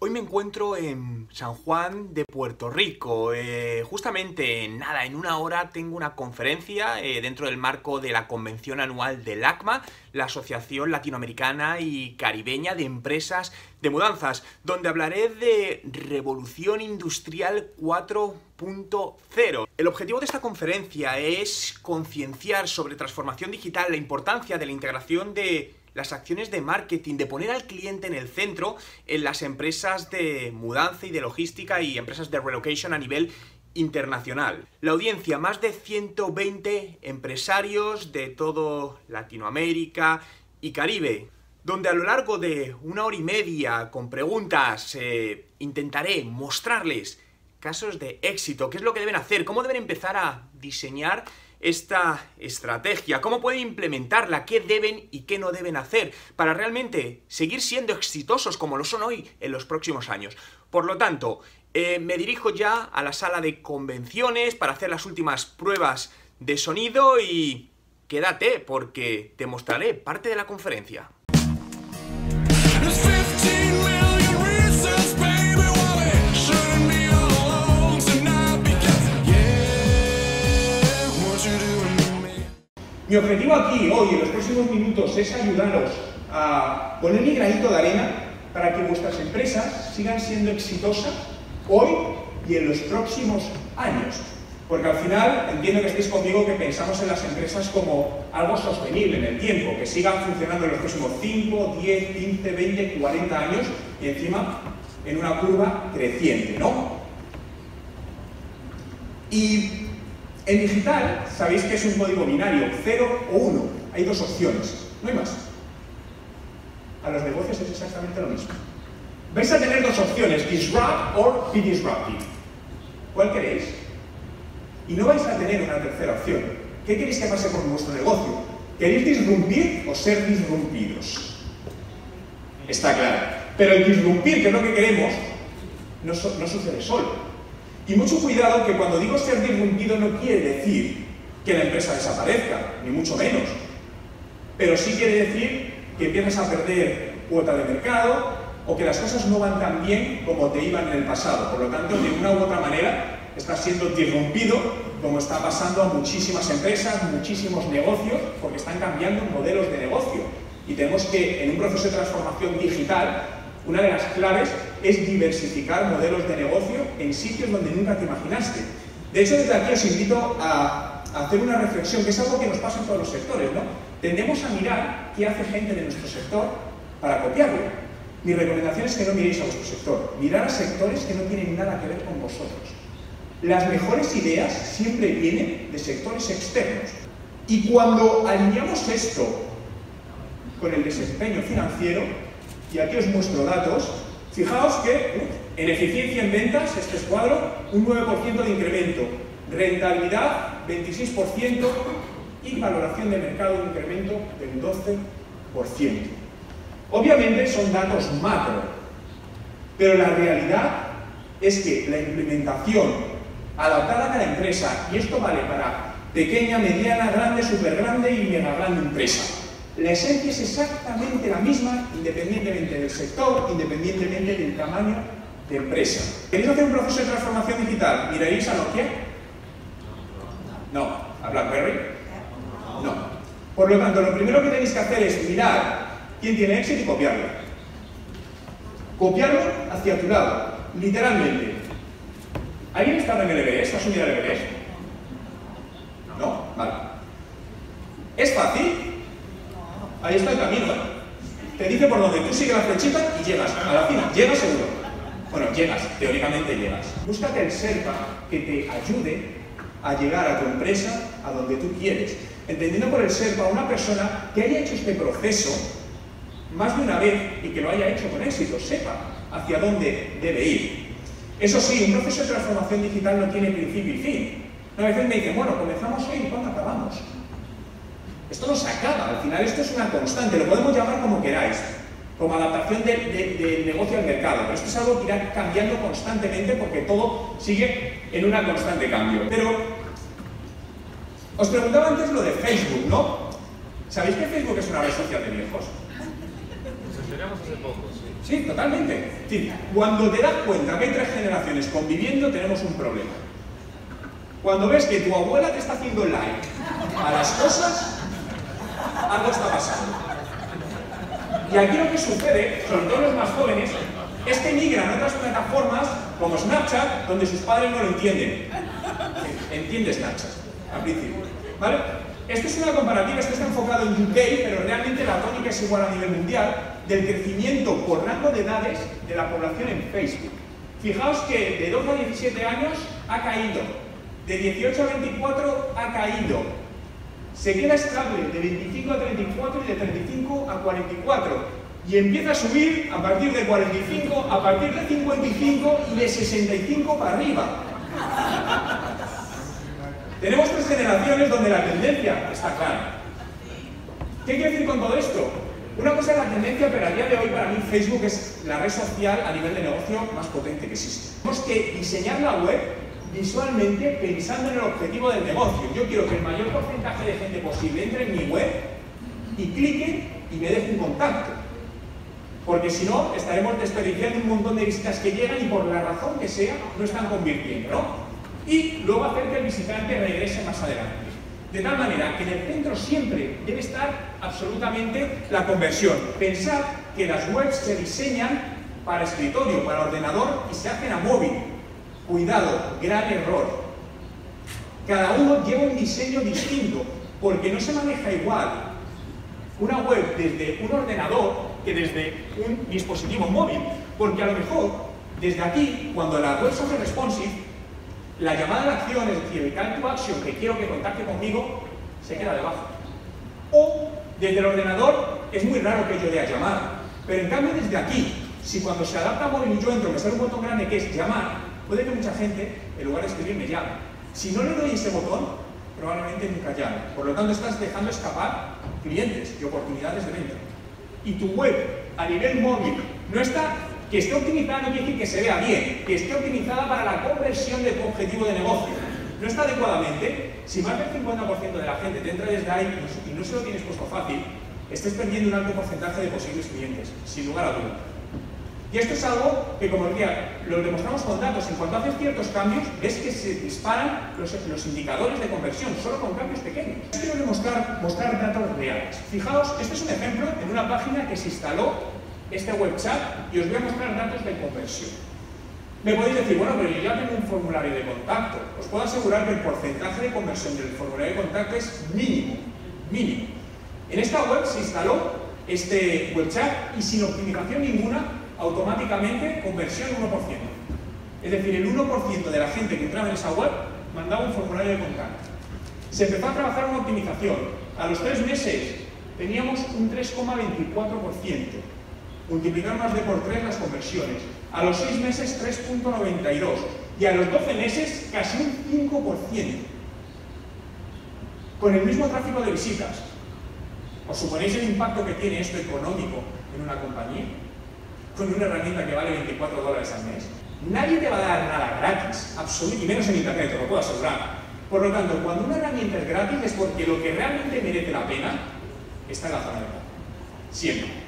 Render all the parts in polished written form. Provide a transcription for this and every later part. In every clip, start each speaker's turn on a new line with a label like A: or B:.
A: Hoy me encuentro en San Juan de Puerto Rico. Justamente, en una hora tengo una conferencia dentro del marco de la convención anual del ACMA, la Asociación Latinoamericana y Caribeña de Empresas de Mudanzas, donde hablaré de Revolución Industrial 4.0. El objetivo de esta conferencia es concienciar sobre transformación digital, la importancia de la integración de las acciones de marketing, de poner al cliente en el centro en las empresas de mudanza y de logística y empresas de relocation a nivel internacional. La audiencia, más de 120 empresarios de todo Latinoamérica y Caribe, donde a lo largo de una hora y media con preguntas intentaré mostrarles casos de éxito, qué es lo que deben hacer, cómo deben empezar a diseñar esta estrategia, cómo pueden implementarla, qué deben y qué no deben hacer para realmente seguir siendo exitosos como lo son hoy en los próximos años. Por lo tanto, me dirijo ya a la sala de convenciones para hacer las últimas pruebas de sonido y quédate porque te mostraré parte de la conferencia. Mi objetivo aquí, hoy, en los próximos minutos, es ayudaros a poner mi granito de arena para que vuestras empresas sigan siendo exitosas hoy y en los próximos años. Porque al final, entiendo que estéis conmigo que pensamos en las empresas como algo sostenible en el tiempo, que sigan funcionando en los próximos 5, 10, 15, 20, 40 años y encima en una curva creciente, ¿no? Y en digital, sabéis que es un código binario, 0 o 1. Hay dos opciones, no hay más. A los negocios es exactamente lo mismo. Vais a tener dos opciones, disrupt or be disrupted. ¿Cuál queréis? Y no vais a tener una tercera opción. ¿Qué queréis que pase con vuestro negocio? ¿Queréis disrumpir o ser disrumpidos? Está claro. Pero el disrumpir, que es lo que queremos, no sucede solo. Y mucho cuidado, que cuando digo ser disrumpido no quiere decir que la empresa desaparezca, ni mucho menos. Pero sí quiere decir que empiezas a perder cuota de mercado o que las cosas no van tan bien como te iban en el pasado. Por lo tanto, de una u otra manera, estás siendo disrumpido, como está pasando a muchísimas empresas, muchísimos negocios, porque están cambiando modelos de negocio. Y tenemos que, en un proceso de transformación digital, una de las claves es diversificar modelos de negocio en sitios donde nunca te imaginaste. De hecho, desde aquí os invito a hacer una reflexión, que es algo que nos pasa en todos los sectores, ¿no? Tendemos a mirar qué hace gente de nuestro sector para copiarlo. Mi recomendación es que no miréis a vuestro sector, mirar a sectores que no tienen nada que ver con vosotros. Las mejores ideas siempre vienen de sectores externos. Y cuando alineamos esto con el desempeño financiero, y aquí os muestro datos, fijaos que en eficiencia en ventas, este es cuadro, un 9% de incremento, rentabilidad 26% y valoración de mercado un incremento del 12%. Obviamente son datos macro, pero la realidad es que la implementación adaptada a cada empresa, y esto vale para pequeña, mediana, grande, súper grande y mega grande empresa, la esencia es exactamente la misma, independientemente del sector, independientemente del tamaño de empresa. ¿Queréis hacer un proceso de transformación digital? ¿Miraréis a Nokia? No. ¿A BlackBerry? No. Por lo tanto, lo primero que tenéis que hacer es mirar quién tiene éxito y copiarlo. Copiarlo hacia tu lado, literalmente. ¿Alguien está en el Everest? ¿Ha subido al Everest? ¿No? Vale. ¿Es fácil? Ahí está el camino, ¿eh? Te dice por dónde, tú sigues la flechita y llegas a la cima. Llegas seguro. Bueno, llegas, teóricamente llegas. Búscate el Sherpa que te ayude a llegar a tu empresa a donde tú quieres. Entendiendo por el Sherpa una persona que haya hecho este proceso más de una vez y que lo haya hecho con éxito, sepa hacia dónde debe ir. Eso sí, un proceso de transformación digital no tiene principio y fin. A veces me dicen, bueno, comenzamos hoy y ¿cuándo acabamos? Esto no se acaba, al final esto es una constante, lo podemos llamar como queráis, como adaptación del negocio al mercado, pero esto es algo que irá cambiando constantemente porque todo sigue en una constante cambio. Pero os preguntaba antes lo de Facebook, ¿no? ¿Sabéis que Facebook es una red social de viejos?
B: Hace poco, sí.
A: Sí, totalmente. Es decir, cuando te das cuenta que hay 3 generaciones conviviendo, tenemos un problema. Cuando ves que tu abuela te está haciendo like a las cosas, algo está pasando. Y aquí lo que sucede, sobre todo los más jóvenes, es que migran a otras plataformas como Snapchat, donde sus padres no lo entienden. Entiende Snapchat, al principio. ¿Vale? Esto es una comparativa, esto está enfocado en UK, pero realmente la tónica es igual a nivel mundial, del crecimiento por rango de edades de la población en Facebook. Fijaos que de 12 a 17 años ha caído, de 18 a 24 ha caído, se queda estable de 25 a 34 y de 35 a 44. Y empieza a subir a partir de 45, a partir de 55 y de 65 para arriba. Tenemos 3 generaciones donde la tendencia está clara. ¿Qué quiere decir con todo esto? Una cosa es la tendencia, pero a día de hoy para mí Facebook es la red social a nivel de negocio más potente que existe. Tenemos que diseñar la web visualmente pensando en el objetivo del negocio. Yo quiero que el mayor porcentaje de gente posible entre en mi web y cliquen y me dejen un contacto. Porque si no, estaremos desperdiciando un montón de visitas que llegan y por la razón que sea, no están convirtiendo, ¿no? Y luego hacer que el visitante regrese más adelante. De tal manera que en el centro siempre debe estar absolutamente la conversión. Pensad que las webs se diseñan para escritorio, para ordenador y se hacen a móvil. Cuidado, gran error. Cada uno lleva un diseño distinto, porque no se maneja igual una web desde un ordenador que desde un dispositivo móvil. Porque a lo mejor, desde aquí, cuando la web se hace responsive, la llamada a la acción, es decir, el call to action que quiero que contacte conmigo, se queda debajo. O desde el ordenador es muy raro que yo dé a llamar, pero en cambio desde aquí, si cuando se adapta a móvil y yo entro me sale un botón grande que es llamar, puede que mucha gente, en lugar de escribir, me llame. Si no le doy ese botón, probablemente nunca llame. Por lo tanto, estás dejando escapar clientes y oportunidades de venta. Y tu web a nivel móvil no está. Que esté optimizada no quiere decir que se vea bien, que esté optimizada para la conversión de tu objetivo de negocio. No está adecuadamente, si más del 50% de la gente te entra desde ahí y no se lo tienes puesto fácil, estés perdiendo un alto porcentaje de posibles clientes, sin lugar a duda. Y esto es algo que, como decía, lo demostramos con datos. En cuanto haces ciertos cambios, ves que se disparan los indicadores de conversión, solo con cambios pequeños. Quiero mostrar datos reales. Fijaos, este es un ejemplo en una página que se instaló este web chat y os voy a mostrar datos de conversión. Me podéis decir, bueno, pero yo ya tengo un formulario de contacto. Os puedo asegurar que el porcentaje de conversión del formulario de contacto es mínimo, mínimo. En esta web se instaló este web chat y sin optimización ninguna, automáticamente conversión 1%. Es decir, el 1% de la gente que entraba en esa web mandaba un formulario de contacto. Se empezó a trabajar una optimización. A los 3 meses teníamos un 3,24%. Multiplicar más de por 3 las conversiones. A los 6 meses 3,92 y a los 12 meses casi un 5%. Con el mismo tráfico de visitas. ¿Os suponéis el impacto que tiene esto económico en una compañía? Con una herramienta que vale $24 al mes. Nadie te va a dar nada gratis, absolutamente, y menos en internet, te lo puedo asegurar. Por lo tanto, cuando una herramienta es gratis es porque lo que realmente merece la pena está en la zona de pago. Siempre.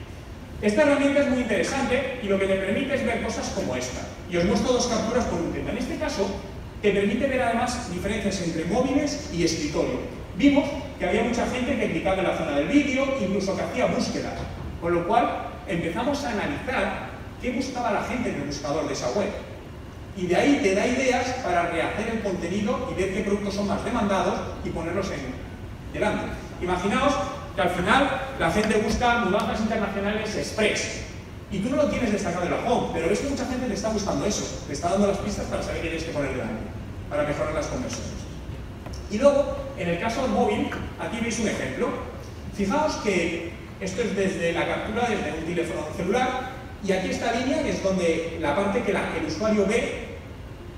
A: Esta herramienta es muy interesante y lo que te permite es ver cosas como esta. Y os muestro 2 capturas por un tema. En este caso, te permite ver además diferencias entre móviles y escritorio. Vimos que había mucha gente que clicaba en la zona del vídeo, incluso que hacía búsquedas. Con lo cual, empezamos a analizar qué buscaba la gente en el buscador de esa web. Y de ahí te da ideas para rehacer el contenido y ver qué productos son más demandados y ponerlos delante. Imaginaos que al final la gente busca mudanzas internacionales express y tú no lo tienes destacado en la home, pero ves que mucha gente le está buscando eso, le está dando las pistas para saber qué tienes que poner delante, para mejorar las conversiones. Y luego, en el caso del móvil, aquí veis un ejemplo. Fijaos que esto es desde la captura desde un teléfono celular y aquí esta línea que es donde la parte que el usuario ve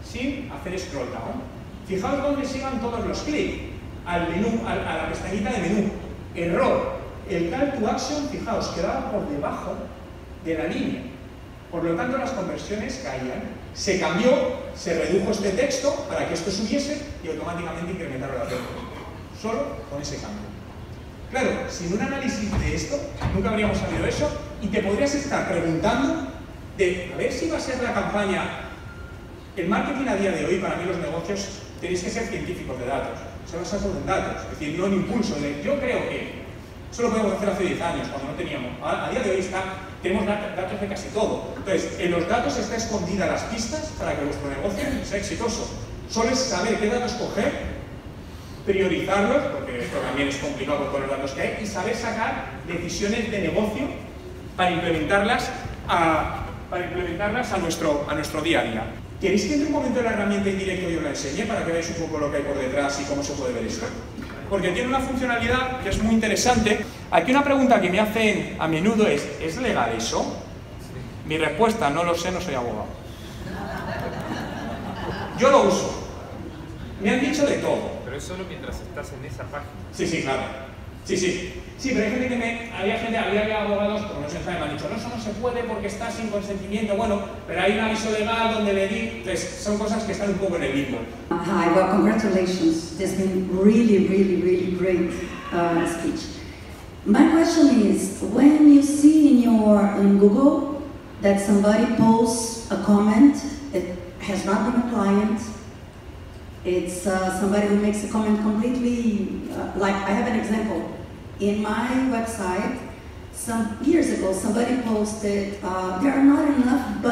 A: sin hacer scroll down. Fijaos dónde se van todos los clics, al menú, a la pestañita de menú. Error, el call to action, fijaos, quedaba por debajo de la línea. Por lo tanto, las conversiones caían. Se cambió, se redujo este texto para que esto subiese y automáticamente incrementaron la red. Solo con ese cambio. Claro, sin un análisis de esto, nunca habríamos sabido eso Y te podrías estar preguntando de a ver si va a ser la campaña. El marketing a día de hoy, para mí los negocios, tenéis que ser científicos de datos. Se basa todo en datos, es decir, no en impulso de yo creo que. Eso lo podemos hacer hace 10 años, cuando no teníamos. A día de hoy tenemos datos de casi todo. Entonces, en los datos está escondida las pistas para que vuestro negocio sea exitoso. Solo es saber qué datos coger, priorizarlos, porque esto también es complicado con los datos que hay, y saber sacar decisiones de negocio para implementarlas a nuestro día a día. ¿Queréis que entre un momento en la herramienta en directo y os la enseñe para que veáis un poco lo que hay por detrás y cómo se puede ver esto? Porque tiene una funcionalidad que es muy interesante. Aquí una pregunta que me hacen a menudo ¿es legal eso? Mi respuesta, no lo sé, no soy abogado. Yo lo uso. Me han dicho de todo.
B: Pero es solo mientras estás en esa página.
A: Sí, claro. Sí, pero hay gente que había abogados, como no se sabe, me han dicho, no, eso no se puede porque está sin consentimiento. Bueno, pero hay un aviso legal donde le di, entonces son cosas que están un poco en el limbo.
C: Hi, well, congratulations. This has been really great speech. My question is, when you see in Google that somebody posts a comment, it has not been a client, it's somebody who makes a comment completely, like I have an example. In my website, some years ago, somebody posted, there are not enough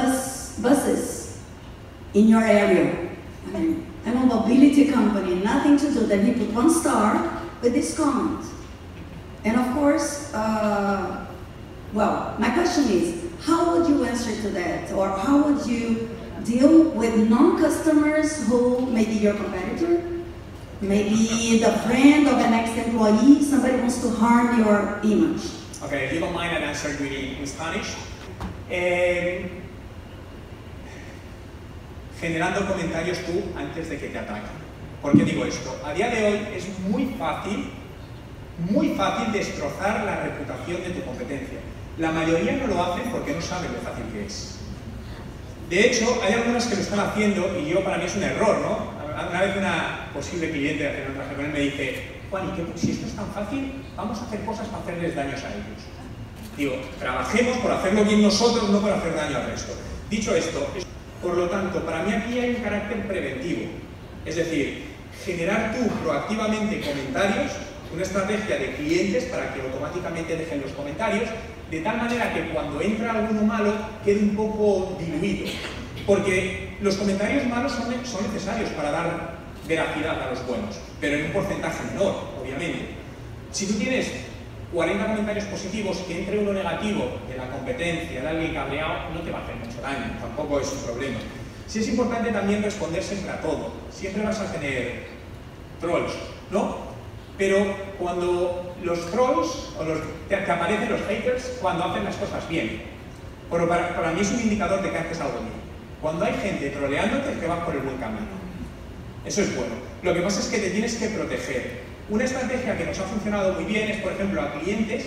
C: buses in your area. I mean, I'm a mobility company, nothing to do. Then he put 1 star with this comment. And of course, well, my question is, how would you answer to that? Or how would you deal with non-customers who may be your competitor? Maybe the friend of an ex-employee, somebody wants to harm your image.
A: Okay, if you don't mind, I'll answer in Spanish. Generando comentarios tú antes de que te ataquen. ¿Por qué digo esto? A día de hoy es muy fácil destrozar la reputación de tu competencia. La mayoría no lo hacen porque no saben lo fácil que es. De hecho, hay algunas que lo están haciendo y para mí es un error, ¿no? Una vez una posible cliente de otra reunión me dice, Juan, ¿y si esto es tan fácil, vamos a hacer cosas para hacerles daños a ellos? Digo, trabajemos por hacerlo bien nosotros, no por hacer daño al resto. Dicho esto, por lo tanto, para mí aquí hay un carácter preventivo. Es decir, generar tú proactivamente comentarios, una estrategia de clientes para que automáticamente dejen los comentarios, de tal manera que cuando entra alguno malo quede un poco diluido. Porque los comentarios malos son necesarios para dar veracidad a los buenos, pero en un porcentaje menor, obviamente. Si tú tienes 40 comentarios positivos, que entre uno negativo de la competencia, de alguien cabreado, no te va a hacer mucho daño, tampoco es un problema. Sí es importante también responder siempre a todo. Siempre vas a tener trolls, ¿no? Pero cuando los trolls, te aparecen los haters cuando hacen las cosas bien. Pero para mí es un indicador de que haces algo bien. Cuando hay gente troleándote, te vas por el buen camino. Eso es bueno. Lo que pasa es que te tienes que proteger. Una estrategia que nos ha funcionado muy bien es, por ejemplo, a clientes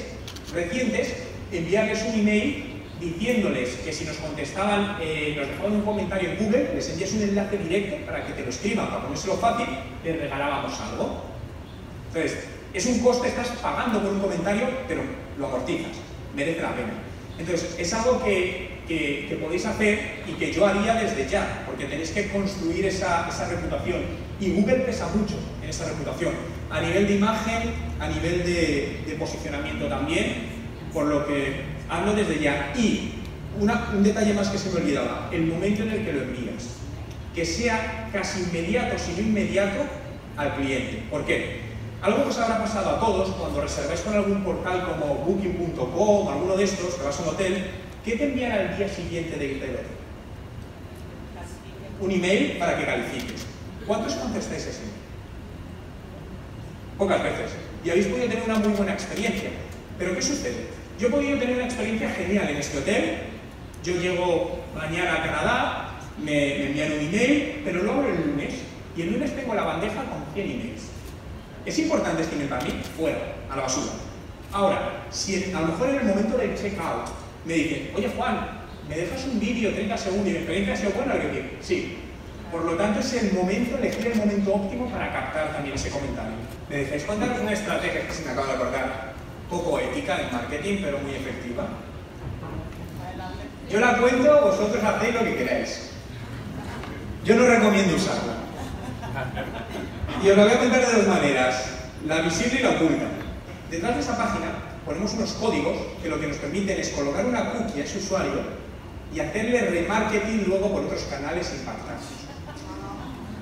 A: recientes, enviarles un email diciéndoles que si nos contestaban, nos dejaban un comentario en Google, les envías un enlace directo para que te lo escriban, para ponérselo fácil, les regalábamos algo. Entonces, es un coste, estás pagando por un comentario, pero lo amortizas, merece la pena. Entonces, es algo que podéis hacer y que yo haría desde ya, porque tenéis que construir esa reputación. Y Google pesa mucho en esa reputación, a nivel de imagen, a nivel de posicionamiento también, por lo que hablo desde ya. Y un detalle más que se me olvidaba, el momento en el que lo envías, que sea casi inmediato, si no inmediato, al cliente. ¿Por qué? Algo que os habrá pasado a todos cuando reserváis con algún portal como Booking.com o alguno de estos, que vas a un hotel, ¿qué te envían al día siguiente del hotel? Un email para que califiques. ¿Cuántos contestáis ese email? Pocas veces. Y habéis podido tener una muy buena experiencia. ¿Pero qué sucede? Yo he podido tener una experiencia genial en este hotel. Yo llego mañana a Canadá, me envían un email, pero lo abro el lunes. Y el lunes tengo la bandeja con 100 emails. ¿Es importante este email para mí? Fuera, a la basura. Ahora, si a lo mejor en el momento del checkout me dicen, oye Juan, ¿me dejas un vídeo 30 segundos y mi experiencia ha sido buena? Le digo, sí. Por lo tanto, es el momento, elegir el momento óptimo para captar también ese comentario. ¿Me dejáis contaros una estrategia que se me acaba de acordar? Poco ética en marketing, pero muy efectiva. Yo la cuento, vosotros hacéis lo que queráis. Yo no recomiendo usarla. Y os lo voy a contar de dos maneras, la visible y la oculta. Detrás de esa página ponemos unos códigos que lo que nos permiten es colocar una cookie a ese usuario y hacerle remarketing luego por otros canales impactantes.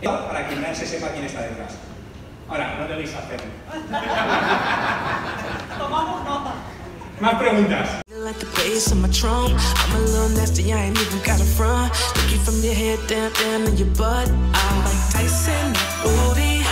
A: Para que nadie se sepa quién está detrás. Ahora, no debéis hacerlo.
D: Tomamos nota.
A: Más preguntas.
E: Like the bass on my trunk, I'm a little nasty, I ain't even got a front. Look you from your head down, down to your butt. I'm like Tyson, booty.